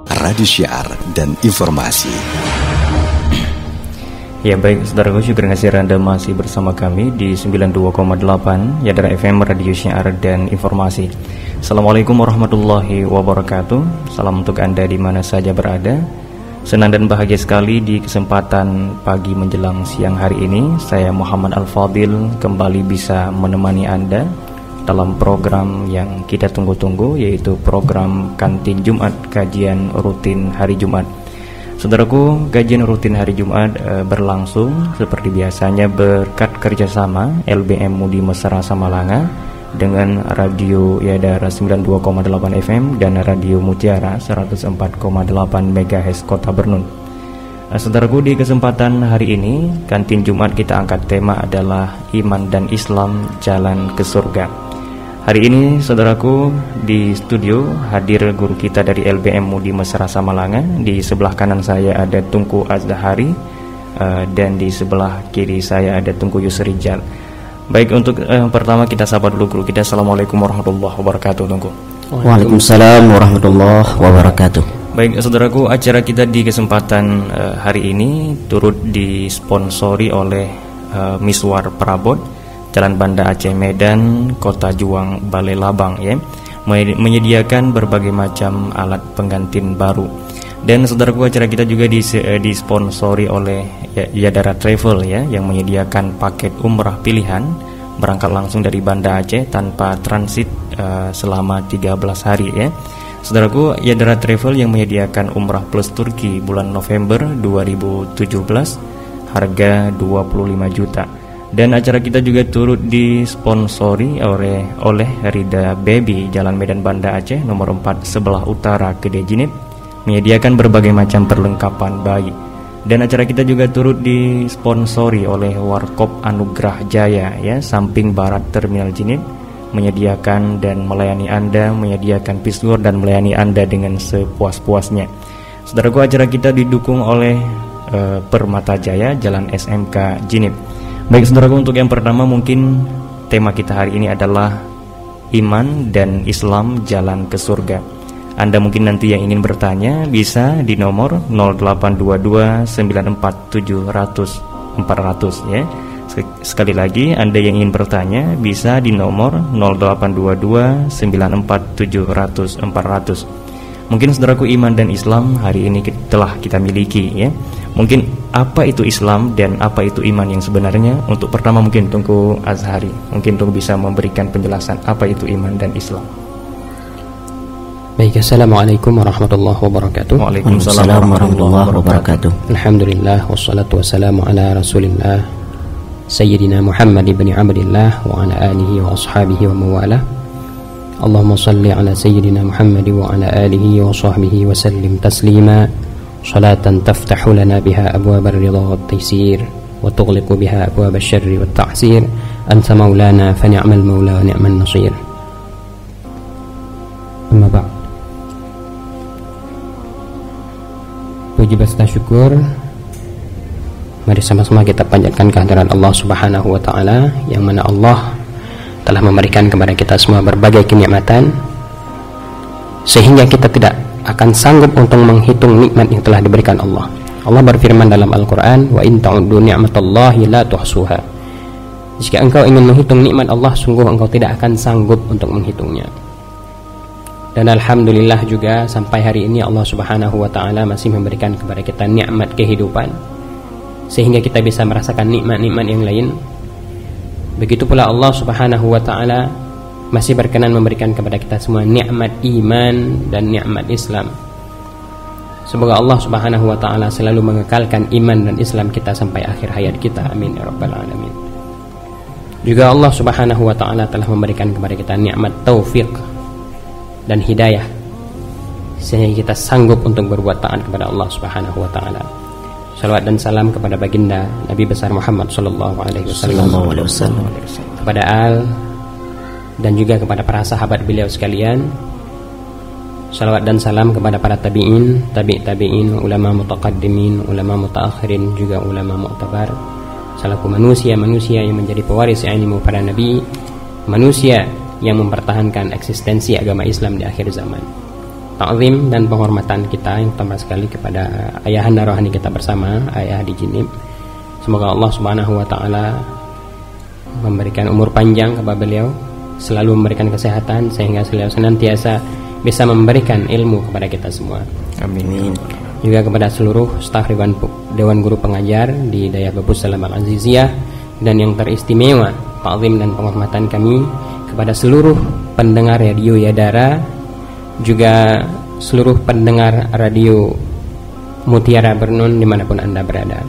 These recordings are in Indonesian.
Radio Syiar dan Informasi. Ya baik, saudaraku, syukur ngasih Anda masih bersama kami di 92,8 Yadra FM Radio Syiar dan Informasi. Assalamualaikum warahmatullahi wabarakatuh. Salam untuk Anda di mana saja berada. Senang dan bahagia sekali di kesempatan pagi menjelang siang hari ini, saya Muhammad Al-Fadil kembali bisa menemani Anda dalam program yang kita tunggu-tunggu, yaitu program Kantin Jumat, kajian rutin hari Jumat. Saudaraku, kajian rutin hari Jumat berlangsung seperti biasanya berkat kerjasama LBM Mudi Mesra Samalanga dengan Radio Yadara 92,8 FM dan Radio Mutiara 104,8 MHz Kota Bernun. Saudaraku, di kesempatan hari ini Kantin Jumat kita angkat tema adalah Iman dan Islam, Jalan ke Surga. Hari ini saudaraku, di studio hadir guru kita dari LBM Mudi Mesra Samalanga. Di sebelah kanan saya ada Tunku Azdahari, dan di sebelah kiri saya ada Tunku Yusrijal. Baik, untuk pertama kita sapa dulu guru kita. Assalamualaikum warahmatullahi wabarakatuh, Tunku. Waalaikumsalam warahmatullahi wabarakatuh. Baik saudaraku, acara kita di kesempatan hari ini turut disponsori oleh Miswar Perabot, Jalan Banda Aceh Medan, Kota Juang, Balai Labang, ya, menyediakan berbagai macam alat pengantin baru. Dan saudaraku, acara kita juga disponsori oleh Yadara Travel, ya, yang menyediakan paket umrah pilihan berangkat langsung dari Banda Aceh tanpa transit selama 13 hari, ya. Saudaraku, Yadara Travel yang menyediakan umrah plus Turki bulan November 2017, harga 25 juta. Dan acara kita juga turut disponsori oleh Rida Baby, Jalan Medan Banda Aceh nomor 4 sebelah utara Kedai Jinib, menyediakan berbagai macam perlengkapan bayi. Dan acara kita juga turut disponsori oleh Warkop Anugrah Jaya, ya, samping barat Terminal Jinib, menyediakan dan melayani Anda, menyediakan pisgur dan melayani Anda dengan sepuas-puasnya. Saudaraku, acara kita didukung oleh Permata Jaya, Jalan SMK Jinib. Baik saudaraku, untuk yang pertama mungkin tema kita hari ini adalah Iman dan Islam, Jalan ke Surga. Anda mungkin nanti yang ingin bertanya bisa di nomor 0822 94700 400, ya. Sekali lagi, Anda yang ingin bertanya bisa di nomor 0822 94700 400. Mungkin saudaraku, iman dan Islam hari ini telah kita miliki, ya. Mungkin apa itu Islam dan apa itu iman yang sebenarnya? Untuk pertama mungkin Tunku Azhari, mungkin Tunku bisa memberikan penjelasan apa itu iman dan Islam. Baik, assalamualaikum warahmatullahi wabarakatuh. Waalaikumsalam warahmatullahi wabarakatuh. Alhamdulillah, wassalatu wassalamu ala rasulillah Sayyidina Muhammad ibn Abdillah wa ala alihi wa ashabihi wa mawalah. Allahumma salli ala Sayyidina Muhammad wa ala alihi wa sahbihi wa sallim taslima. Salatan taftahu lana biha abwab ar-ridha wat-taysir wa tughliqu biha abwab asy-syarri wat-ta'sir. Anta maulana fa ni'mal maula wa ni'man nasir. Amma ba'd. Puji basta syukur, mari sama-sama kita panjatkan kehadiran Allah Subhanahu wa taala, yang mana Allah telah memberikan kepada kita semua berbagai kenikmatan sehingga kita tidak akan sanggup untuk menghitung nikmat yang telah diberikan Allah. Allah berfirman dalam Al-Quran, wa in ta'uddu ni'matallahi la tuhsuha. Jika engkau ingin menghitung nikmat Allah, sungguh engkau tidak akan sanggup untuk menghitungnya. Dan alhamdulillah juga sampai hari ini Allah Subhanahu wa ta'ala masih memberikan kepada kita nikmat kehidupan sehingga kita bisa merasakan nikmat-nikmat yang lain. Begitu pula Allah Subhanahu wa ta'ala masih berkenan memberikan kepada kita semua nikmat iman dan nikmat Islam. Semoga Allah Subhanahu wa taala selalu mengekalkan iman dan Islam kita sampai akhir hayat kita. Amin ya rabbal alamin. Juga Allah Subhanahu wa taala telah memberikan kepada kita nikmat taufik dan hidayah sehingga kita sanggup untuk berbuat taat kepada Allah Subhanahu wa taala. Salawat dan salam kepada baginda Nabi besar Muhammad sallallahu alaihi wasallam, kepada al dan juga kepada para sahabat beliau sekalian. Salawat dan salam kepada para tabi'in, tabi'in, ulama mutaqaddimin, ulama mutaakhirin, juga ulama mu'tabar, selaku manusia-manusia yang menjadi pewaris ilmu para nabi, manusia yang mempertahankan eksistensi agama Islam di akhir zaman. ta'zim dan penghormatan kita yang pertama sekali kepada ayahanda rohani kita bersama, Ayah Haji Jinib. Semoga Allah Subhanahu wa taala memberikan umur panjang kepada beliau, selalu memberikan kesehatan sehingga beliau senantiasa bisa memberikan ilmu kepada kita semua. Amin. Juga kepada seluruh staf Dewan Guru Pengajar di Daya Babus Salam Al-Aziziyah, dan yang teristimewa ta'zim dan penghormatan kami kepada seluruh pendengar radio Yadara, juga seluruh pendengar radio Mutiara Bernun dimanapun Anda berada.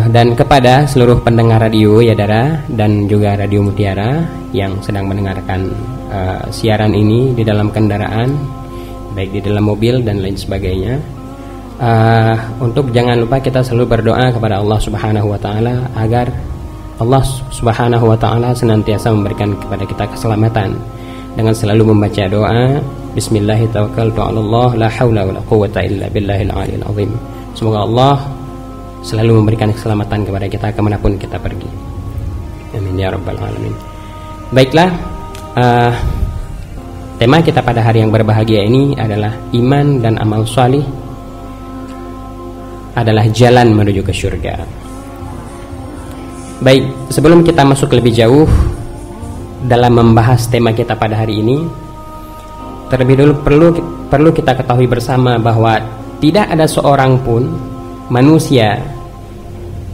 Dan kepada seluruh pendengar radio Yadara dan juga radio Mutiara yang sedang mendengarkan siaran ini di dalam kendaraan, baik di dalam mobil dan lain sebagainya, untuk jangan lupa kita selalu berdoa kepada Allah Subhanahu wa taala agar Allah Subhanahu wa taala senantiasa memberikan kepada kita keselamatan dengan selalu membaca doa Bismillahirrahmanirrahim, la haula wala quwwata illa billahil aliyil azim. Semoga Allah selalu memberikan keselamatan kepada kita kemanapun kita pergi. Amin ya rabbal alamin. Baiklah, tema kita pada hari yang berbahagia ini adalah iman dan amal salih adalah jalan menuju ke surga. Baik, sebelum kita masuk lebih jauh dalam membahas tema kita pada hari ini, terlebih dulu perlu kita ketahui bersama bahwa tidak ada seorang pun manusia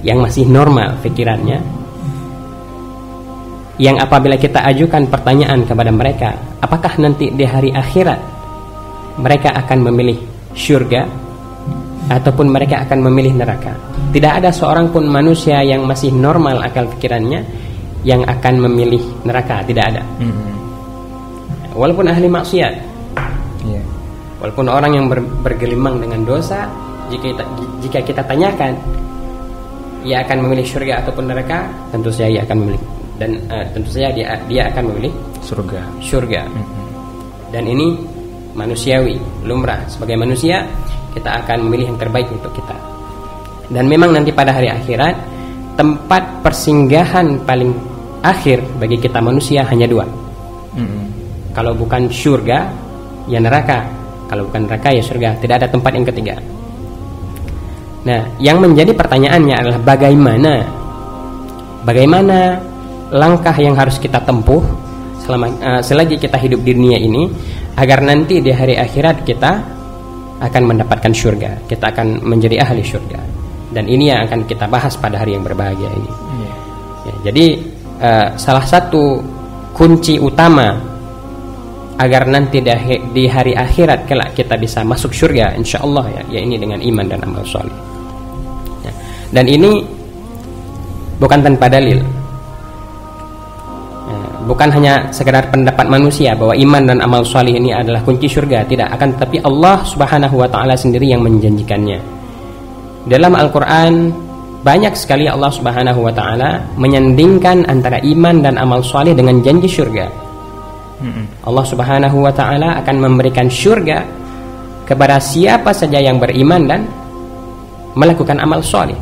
yang masih normal pikirannya yang apabila kita ajukan pertanyaan kepada mereka, apakah nanti di hari akhirat mereka akan memilih surga ataupun mereka akan memilih neraka, tidak ada seorang pun manusia yang masih normal akal pikirannya yang akan memilih neraka, tidak ada. Walaupun ahli maksiat, walaupun orang yang bergelimang dengan dosa, jika kita tanyakan ia akan memilih surga ataupun neraka, tentu saja ia akan memilih, dan tentu saja dia akan memilih surga. Dan ini manusiawi, lumrah. Sebagai manusia kita akan memilih yang terbaik untuk kita. Dan memang nanti pada hari akhirat tempat persinggahan paling akhir bagi kita manusia hanya dua. Kalau bukan surga ya neraka, kalau bukan neraka ya surga, tidak ada tempat yang ketiga. Nah, yang menjadi pertanyaannya adalah bagaimana langkah yang harus kita tempuh selagi kita hidup di dunia ini agar nanti di hari akhirat kita akan mendapatkan surga, kita akan menjadi ahli surga. Dan ini yang akan kita bahas pada hari yang berbahagia ini. Ya, jadi salah satu kunci utama agar nanti di hari akhirat kelak kita bisa masuk surga insyaallah ya ini dengan iman dan amal saleh. Ya, dan ini bukan tanpa dalil. Bukan hanya sekedar pendapat manusia bahwa iman dan amal saleh ini adalah kunci surga, tidak, akan tetapi Allah Subhanahu wa taala sendiri yang menjanjikannya. Dalam Al-Qur'an banyak sekali Allah Subhanahu wa taala menyandingkan antara iman dan amal saleh dengan janji surga. Allah Subhanahu wa taala akan memberikan surga kepada siapa saja yang beriman dan melakukan amal saleh.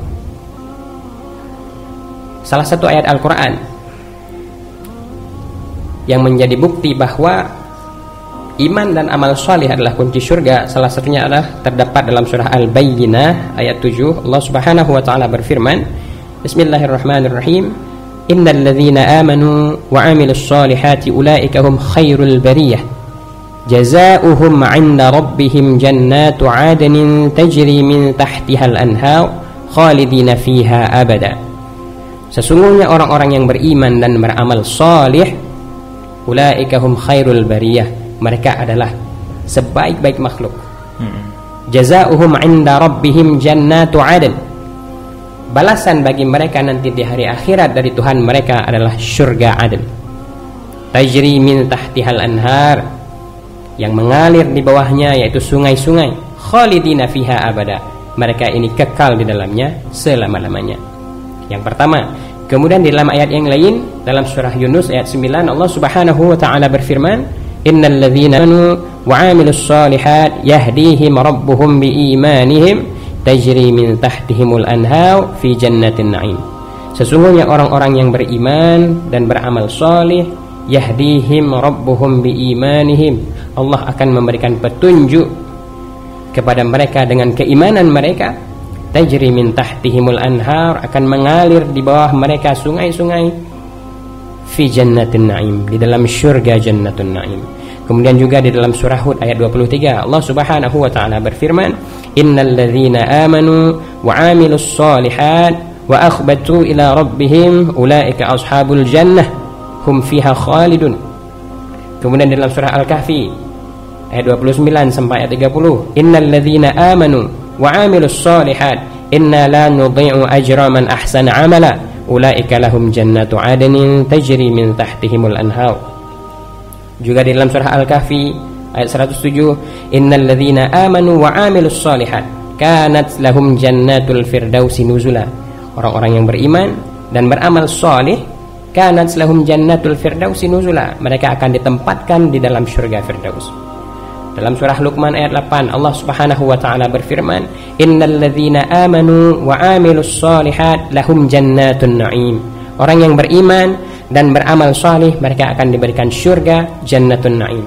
Salah satu ayat Al-Qur'an yang menjadi bukti bahwa iman dan amal salih adalah kunci surga, salah satunya adalah terdapat dalam surah Al-Bayyinah ayat 7. Allah Subhanahu wa taala berfirman, Bismillahirrahmanirrahim, Innal ladzina amanu wa 'amilus solihati ulaika hum khairul bariyah jazaohum 'inda rabbihim jannatu 'adnin tajri min tahtihal anhar khalidina fiha abada. Sesungguhnya orang-orang yang beriman dan beramal salih, ulaika hum khairul bariyah, mereka adalah sebaik-baik makhluk. Jazaohum 'inda rabbihim jannatu 'adn, balasan bagi mereka nanti di hari akhirat dari Tuhan mereka adalah surga Aden. Tajri min tahtihal anhar, yang mengalir di bawahnya yaitu sungai-sungai. Khalidina fiha abada, mereka ini kekal di dalamnya selama-lamanya. Yang pertama. Kemudian di dalam ayat yang lain, dalam surah Yunus ayat 9, Allah Subhanahu wa taala berfirman, Innal ladzina amanu wa 'amilus shalihat yahdihim rabbuhum biimanihim tajri min tahtihimul anhar fi jannatin na'im. Sesungguhnya orang-orang yang beriman dan beramal saleh, yahdihim rabbuhum biimanihim, Allah akan memberikan petunjuk kepada mereka dengan keimanan mereka. Tajri min tahtihimul anhar, akan mengalir di bawah mereka sungai-sungai. Fi jannatin na'im, di dalam syurga jannatun na'im. Kemudian juga di dalam surah Hud ayat 23 Allah Subhanahu wa taala berfirman, innal ladzina amanu wa 'amilus shalihat wa akhbatu ila rabbihim ulaika ashabul jannah hum fiha khalidun. Kemudian di dalam surah Al-Kahfi ayat 29 sampai ayat 30, innal ladzina amanu wa 'amilus shalihat inna la nudhi'u ajra man ahsana 'amala ulaika lahum jannatu 'adnin tajri min tahtihimul anhar. Juga di dalam surah Al-Kahfi ayat 107, innal ladzina amanu wa 'amilus shalihat kanat lahum jannatul firdausi nuzula. Orang-orang yang beriman dan beramal saleh, kanat lahum jannatul firdausi nuzula, mereka akan ditempatkan di dalam surga firdaus. Dalam surah Luqman ayat 8 Allah Subhanahu wa taala berfirman, innal ladzina amanu wa 'amilus shalihat lahum jannatun na'im. Orang yang beriman dan beramal saleh, mereka akan diberikan surga jannatun na'im.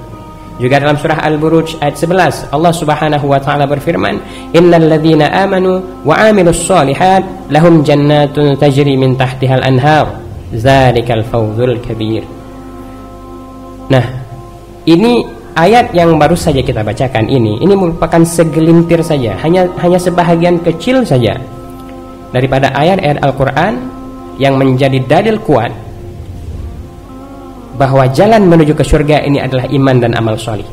Juga dalam surah Al-Buruj ayat 11 Allah Subhanahu wa taala berfirman, innal ladzina amanu wa 'amilus shalihat lahum jannatun tajri min tahtihal anhar dzalikal fawzul kabir. Nah, ini ayat yang baru saja kita bacakan ini merupakan segelintir saja, hanya sebahagian kecil saja daripada ayat-ayat Al-Quran yang menjadi dalil kuat bahwa jalan menuju ke surga ini adalah iman dan amal salih.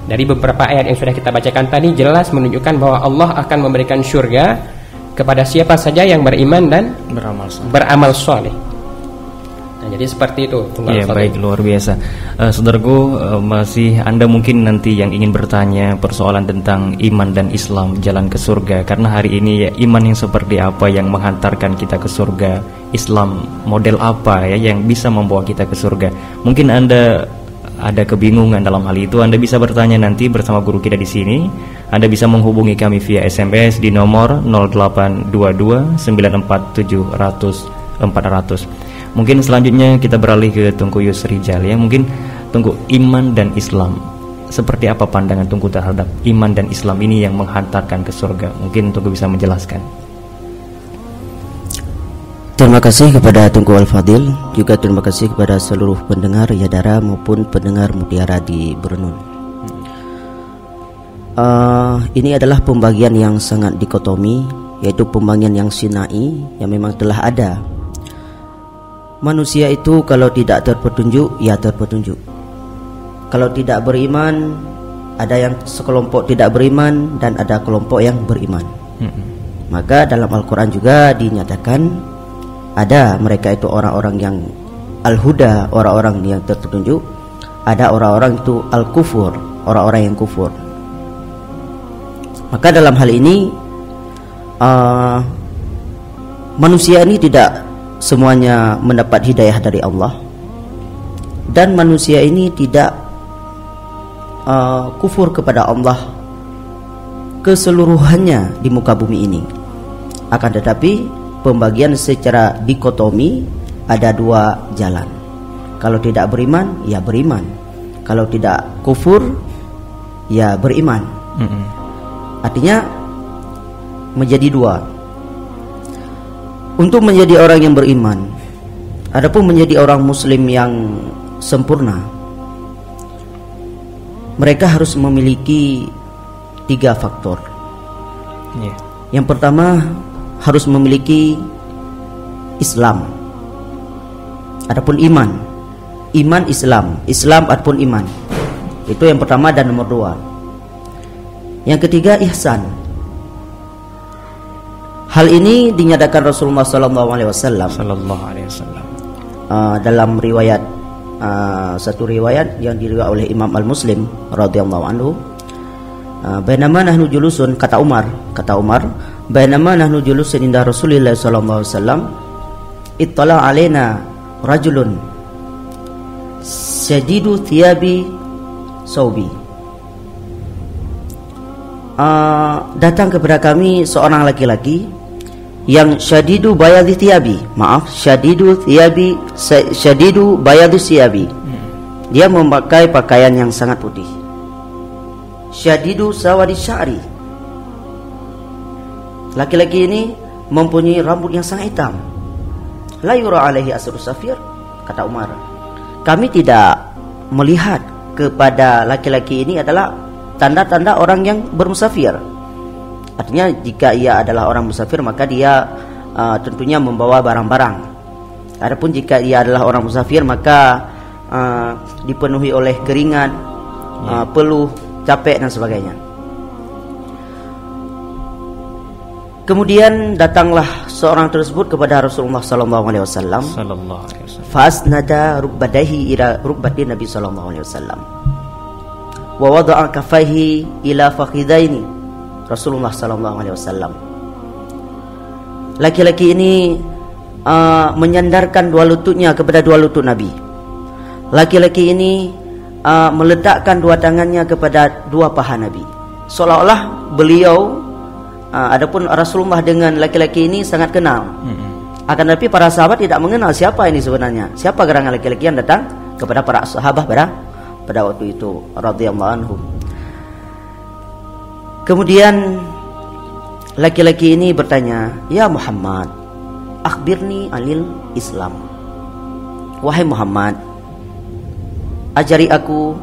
Dari beberapa ayat yang sudah kita bacakan tadi jelas menunjukkan bahwa Allah akan memberikan surga kepada siapa saja yang beriman dan beramal salih. Nah, jadi seperti itu. Ya, baik, luar biasa. Saudaraku, masih Anda mungkin nanti yang ingin bertanya persoalan tentang iman dan Islam, jalan ke surga. Karena hari ini ya, iman yang seperti apa yang menghantarkan kita ke surga, Islam model apa ya yang bisa membawa kita ke surga. Mungkin Anda ada kebingungan dalam hal itu, Anda bisa bertanya nanti bersama guru kita di sini. Anda bisa menghubungi kami via SMS di nomor 0822 947 400. Mungkin selanjutnya kita beralih ke Tungku Yusrijal ya. Mungkin Tungku, iman dan Islam, seperti apa pandangan Tungku terhadap iman dan Islam ini yang menghantarkan ke surga? Mungkin Tungku bisa menjelaskan. Terima kasih kepada Tungku Al-Fadil, juga terima kasih kepada seluruh pendengar Yadara maupun pendengar Mutiara di Brunei. Ini adalah pembagian yang sangat dikotomi, yaitu pembagian yang sinai yang memang telah ada. Manusia itu kalau tidak terpetunjuk, ya terpetunjuk. Kalau tidak beriman, ada yang sekelompok tidak beriman dan ada kelompok yang beriman. Maka dalam Al-Quran juga dinyatakan ada mereka itu orang-orang yang al-huda, orang-orang yang terpetunjuk. Ada orang-orang itu al-kufur, orang-orang yang kufur. Maka dalam hal ini manusia ini tidak semuanya mendapat hidayah dari Allah, dan manusia ini tidak kufur kepada Allah keseluruhannya di muka bumi ini. Akan tetapi pembagian secara dikotomi, ada dua jalan. Kalau tidak beriman, ya beriman. Kalau tidak kufur, ya beriman. Artinya menjadi dua. Untuk menjadi orang yang beriman, adapun menjadi orang muslim yang sempurna, mereka harus memiliki 3 faktor. Yang pertama, harus memiliki Islam. Adapun iman, iman Islam, Islam adapun iman. Itu yang pertama dan nomor 2. Yang ketiga, ihsan. Hal ini dinyatakan Rasulullah SAW dalam riwayat, satu riwayat yang diriwayatkan oleh Imam Al-Muslim radhiyallahu anhu. Bainama nahnu julusun, kata Umar, bainama nahnu julusun inda Rasulillah sallallahu alaihi wasallam, ittala alaina rajulun sadidu thiyabi saubi. Datang kepada kami seorang laki-laki yang syadidu bayadhi thiyabi, syadidu bayadhi thiyabi. Dia memakai pakaian yang sangat putih. Syadidu sawadi sya'ri. Laki-laki ini mempunyai rambut yang sangat hitam. La yura alaihi asru safir, kata Umar. Kami tidak melihat kepada laki-laki ini adalah tanda-tanda orang yang bermusafir. Artinya jika ia adalah orang musafir maka dia tentunya membawa barang-barang. Adapun jika ia adalah orang musafir maka dipenuhi oleh keringat, peluh, capek dan sebagainya. Kemudian datanglah seorang tersebut kepada Rasulullah sallallahu alaihi wasallam. Fasnada rukbadaihi ila rukbati Nabi sallallahu alaihi wasallam. Wa wada'a kaffaihi ila fakhidaini Rasulullah sallallahu alaihi wasallam. Laki-laki ini menyandarkan dua lututnya kepada dua lutut Nabi. Laki-laki ini meletakkan dua tangannya kepada dua paha Nabi. Seolah-olah beliau adapun Rasulullah dengan laki-laki ini sangat kenal. Akan tetapi para sahabat tidak mengenal siapa ini sebenarnya. Siapa gerangan laki-laki yang datang kepada para sahabat pada waktu itu radhiyallahu anhum. Kemudian laki-laki ini bertanya, "Ya Muhammad, akhbirni anil Islam." Wahai Muhammad, ajari aku,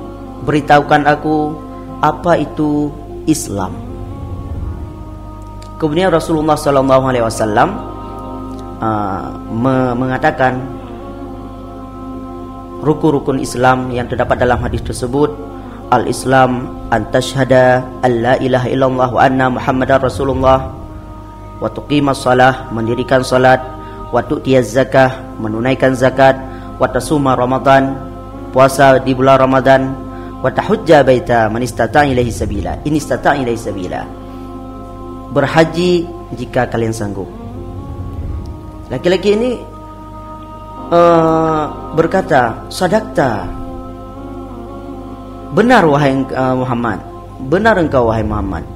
beritahukan aku apa itu Islam. Kemudian Rasulullah sallallahu alaihi wasallam mengatakan rukun-rukun Islam yang terdapat dalam hadis tersebut. Al-Islam an tashhada alla ilaha illallah wa anna Muhammadar Rasulullah, wa tuqimas shalah, mendirikan salat, wa tu'tiyaz zakah, menunaikan zakat, wa tasuma Ramadan, puasa di bulan Ramadan, wa tahujja baita man istata'a ilaihi sabila, in istata'a ilaihi sabila, berhaji jika kalian sanggup. Laki-laki ini berkata, sadaqta, benar wahai Muhammad, benar engkau wahai Muhammad.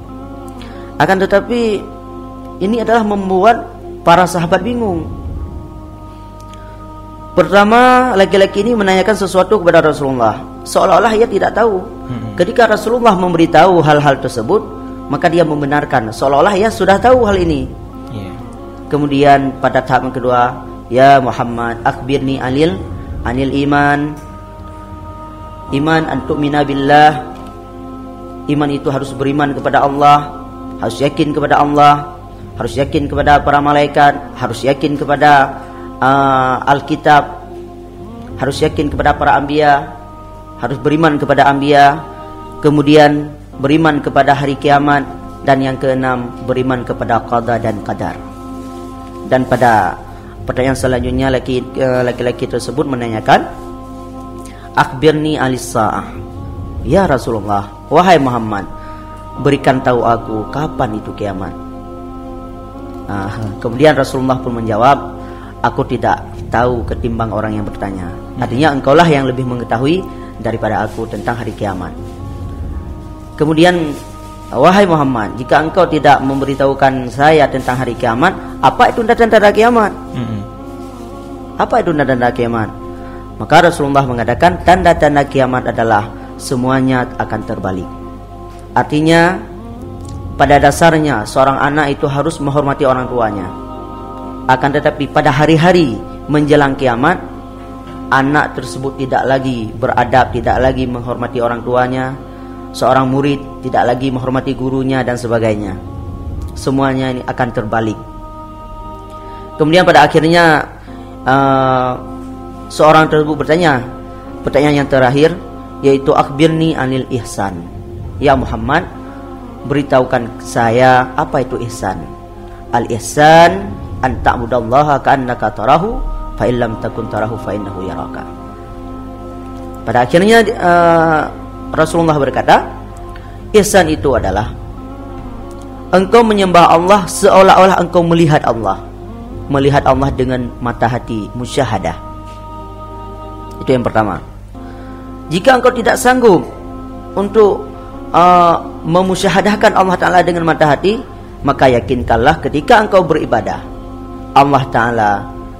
Akan tetapi ini adalah membuat para sahabat bingung. Pertama, laki-laki ini menanyakan sesuatu kepada Rasulullah, seolah-olah ia tidak tahu. Ketika Rasulullah memberitahu hal-hal tersebut, maka dia membenarkan, seolah-olah ia sudah tahu hal ini. Kemudian pada tahap yang kedua, ya Muhammad, akhbirni anil iman. Iman an tu'mina billah. Iman itu harus beriman kepada Allah, harus yakin kepada Allah, harus yakin kepada para malaikat, harus yakin kepada Alkitab, harus yakin kepada para anbiya, harus beriman kepada anbiya. Kemudian beriman kepada hari kiamat, dan yang keenam beriman kepada qada dan qadar. Dan pada pertanyaan selanjutnya laki-laki tersebut menanyakan, akhbirni alis sa'ah. Ya Rasulullah, wahai Muhammad, berikan tahu aku kapan itu kiamat. Kemudian Rasulullah pun menjawab, aku tidak tahu ketimbang orang yang bertanya. Artinya engkaulah yang lebih mengetahui daripada aku tentang hari kiamat. Kemudian, wahai Muhammad, jika engkau tidak memberitahukan saya tentang hari kiamat, apa itu tanda-tanda kiamat? Apa itu tanda-tanda kiamat? Maka Rasulullah mengatakan, tanda-tanda kiamat adalah semuanya akan terbalik. Artinya, pada dasarnya seorang anak itu harus menghormati orang tuanya. Akan tetapi pada hari-hari menjelang kiamat, anak tersebut tidak lagi beradab, tidak lagi menghormati orang tuanya. Seorang murid tidak lagi menghormati gurunya dan sebagainya. Semuanya ini akan terbalik. Kemudian pada akhirnya seorang tersebut bertanya, pertanyaan yang terakhir, yaitu akhbirni anil ihsan. Ya Muhammad, beritahukan saya apa itu ihsan. Al ihsan an ta'budallaha ka'annaka tarahu fa illam takun tarahu fa innahu yaraka. Pada akhirnya Rasulullah berkata, ihsan itu adalah engkau menyembah Allah seolah-olah engkau melihat Allah. Melihat Allah dengan mata hati, musyahadah. Itu yang pertama. Jika engkau tidak sanggup untuk memusyahadahkan Allah Ta'ala dengan mata hati, maka yakinkanlah ketika engkau beribadah, Allah Ta'ala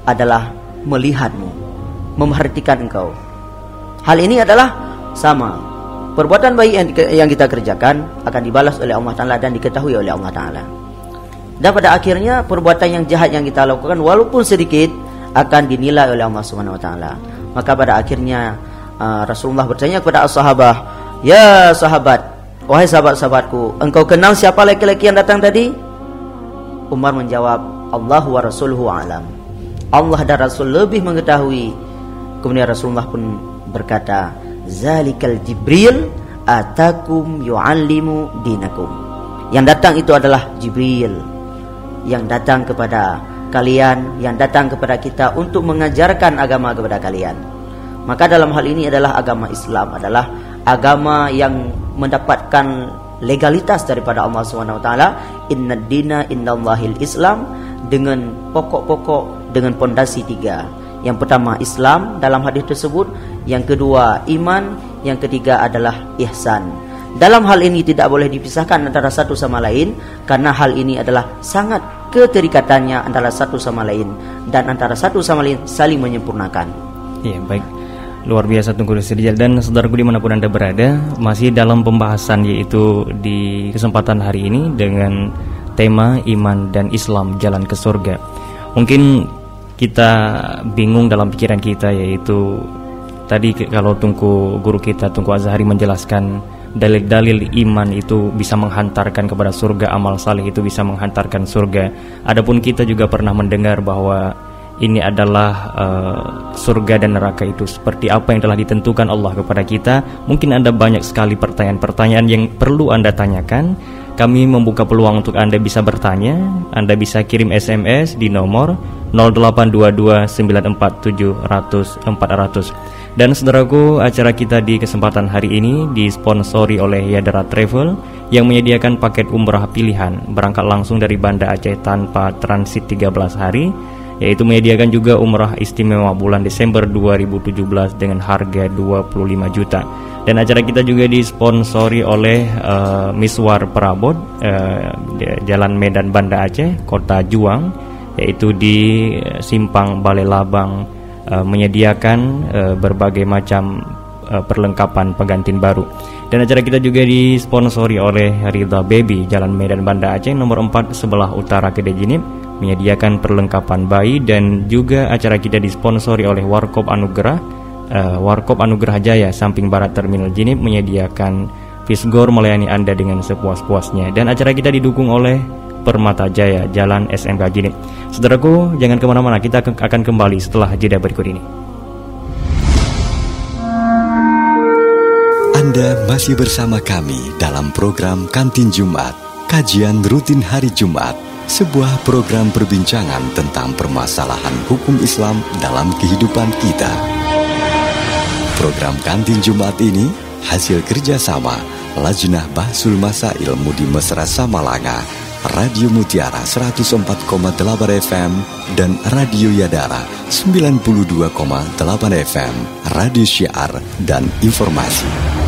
adalah melihatmu, memerhatikan engkau. Hal ini adalah sama. Perbuatan baik yang kita kerjakan akan dibalas oleh Allah Ta'ala dan diketahui oleh Allah Ta'ala. Dan pada akhirnya perbuatan yang jahat yang kita lakukan walaupun sedikit akan dinilai oleh Allah Subhanahu Wa Ta'ala. Maka pada akhirnya Rasulullah bertanya kepada as-sahabah, "Ya sahabat, wahai sahabat-sahabatku, engkau kenal siapa laki-laki yang datang tadi?" Umar menjawab, "Allah wa rasuluhu alam." Allah dan Rasul lebih mengetahui. Kemudian Rasulullah pun berkata, "Zalikal Jibril atakum yu'allimu dinakum." Yang datang itu adalah Jibril, yang datang kepada kalian, yang datang kepada kita untuk mengajarkan agama kepada kalian. Maka dalam hal ini adalah agama Islam adalah agama yang mendapatkan legalitas daripada Allah Subhanahu Wa Taala. Innad dina indallahil Islam, dengan pokok-pokok, dengan pondasi 3. Yang pertama Islam dalam hadis tersebut, yang kedua iman, yang ketiga adalah ihsan. Dalam hal ini tidak boleh dipisahkan antara satu sama lain, karena hal ini adalah sangat keterikatannya antara satu sama lain, dan antara satu sama lain saling menyempurnakan. Iya, baik. Luar biasa Tunku Rijal. Dan saudaraku dimanapun Anda berada, masih dalam pembahasan yaitu di kesempatan hari ini dengan tema iman dan Islam jalan ke surga. Mungkin kita bingung dalam pikiran kita, yaitu tadi kalau guru kita Tunku Azhari menjelaskan dalil-dalil iman itu bisa menghantarkan kepada surga, amal saleh itu bisa menghantarkan surga. Adapun kita juga pernah mendengar bahwa ini adalah surga dan neraka itu seperti apa yang telah ditentukan Allah kepada kita. Mungkin Anda banyak sekali pertanyaan-pertanyaan yang perlu Anda tanyakan. Kami membuka peluang untuk Anda bisa bertanya. Anda bisa kirim SMS di nomor 0822 947 400. Dan saudaraku, acara kita di kesempatan hari ini disponsori oleh Yadara Travel yang menyediakan paket umrah pilihan berangkat langsung dari Banda Aceh tanpa transit 13 hari, yaitu menyediakan juga umrah istimewa bulan Desember 2017 dengan harga 25 juta. Dan acara kita juga disponsori oleh Miswar Perabot, Jalan Medan Banda Aceh, Kota Juang, yaitu di Simpang Balai Labang, menyediakan berbagai macam perlengkapan pengantin baru. Dan acara kita juga disponsori oleh Ridha Baby, Jalan Medan Banda Aceh nomor 4 sebelah utara Kedai Jinib, menyediakan perlengkapan bayi. Dan juga acara kita disponsori oleh Warkop Anugerah Jaya, samping barat Terminal Jinib, menyediakan Fisgor melayani Anda dengan sepuas-puasnya. Dan acara kita didukung oleh Permata Jaya, Jalan SMK Jinib. Saudaraku, jangan kemana-mana, kita akan kembali setelah jeda berikut ini. Anda masih bersama kami dalam program Kantin Jumat, kajian rutin hari Jumat, sebuah program perbincangan tentang permasalahan hukum Islam dalam kehidupan kita. Program Kantin Jumat ini hasil kerjasama Lajnah Bahsul Masail Mudi Mesra Samalanga, Radio Mutiara 104,8 FM, dan Radio Yadara 92,8 FM, Radio Syiar dan Informasi.